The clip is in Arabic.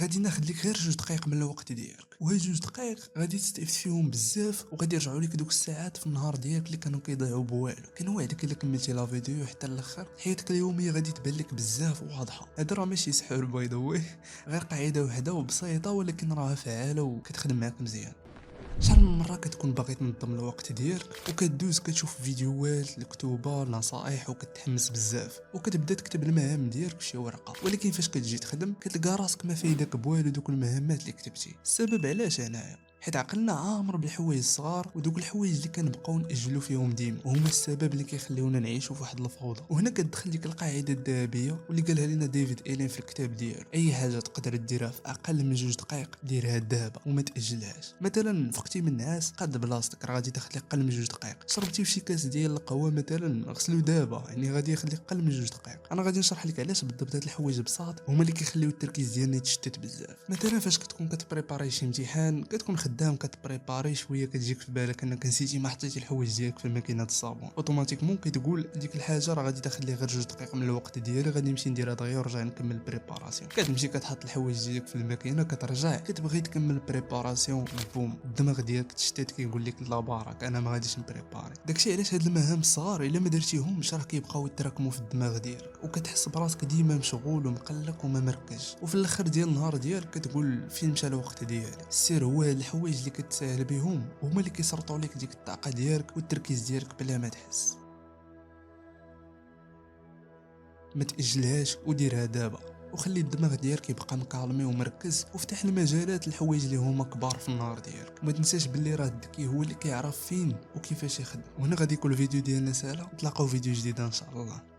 غادي ناخذ لك غير 2 دقايق من الوقت ديالك، وهاد 2 دقايق غادي تستافد فيهم بزاف، وغادي يرجعوا لك دوك الساعات في النهار ديالك اللي كانوا كيضيعوا بوالو. كنوعدك الا كملتي لا فيديو حتى الاخر حياتك اليوميه غادي تبان لك بزاف واضحه. هذا راه ماشي سحر باي ذا واي، غير قاعده وحده وبسيطه ولكن راها فعاله وكتخدم معاك مزيان. شحال من مره كتكون باغي تنظم الوقت ديالك وكدوز كتشوف فيديوهات الكتوبه نصائح وكتحمس بزاف وكتبدا تكتب المهام ديالك في شي ورقه، ولكن فاش كتجي تخدم كتلقى راسك ما فايدك بوالو دوك المهمات اللي كتبتي. السبب علاش هنايا؟ حيت عقلنا عامر بالحوايج الصغار ودوك الحوايج اللي كنبقاو ناجلو فيهم ديما، وهما السبب اللي كيخليونا نعيشوا فواحد الفوضى. وهنا كتدخل ديك القاعده الذهبيه واللي قالها لنا ديفيد إيلين في الكتاب ديالو: اي حاجه تقدر ديرها في اقل من 2 دقائق ديرها دابا وما تاجلهاش. مثلا فقتي من النعاس قاد بلاصتك راه غادي تاخذ لك اقل من 2 دقائق. شربتي شي كاس ديال القهوه مثلا غسلو دابا، يعني غادي ياخذ لك اقل من 2 دقائق. انا غادي نشرح لك علاش بالضبط هاد الحوايج بساط هما اللي كيخليو التركيز ديالنا يتشتت بزاف. مثلا فاش كتكون كتبريباري شي امتحان، كتكون خدام كتبريباري شويه، كتجيك في بالك انك نسيتي ما حطيتي الحوايج ديالك في الماكينه الصابون، اوتوماتيكمون كتقول ديك الحاجه راه غادي تاخذ لي غير 2 دقائق من الوقت ديالي، غادي نمشي نديرها دغيا ونرجع نكمل البريباراسيون. كتمشي كتحط الحوايج ديالك في الماكينه، كترجع كتبغي تكمل البريباراسيون، بوم الدماغ ديالك تشتت كيقول لك لا بارك انا ما غاديش نبريباري. داكشي علاش هاد المهام الصغار الا ما درتيهمش راه كيبقاو يتراكموا في الدماغ ديالك وكتحس براسك ديما مشغول ومقلق وما مركز، وفي الاخر ديال النهار ديالك كتقول فين مشى الوقت ديالي. السر هو هاد الحوايج اللي كتساهل بهم هما اللي كيسرطوا لك ديك الطاقه ديالك والتركيز ديالك بلا ما تحس. ما تاجلهاش وديرها دابا، وخلي الدماغ ديالك يبقى مكالمي ومركز، وفتح المجالات الحوايج اللي هما كبار في النهار ديالك. وما تنساش باللي راه الذكي هو اللي كيعرف فين وكيفاش يخدم. وهنا غادي يكون الفيديو ديالنا سالا، نتلاقاو فيديو جديد ان شاء الله.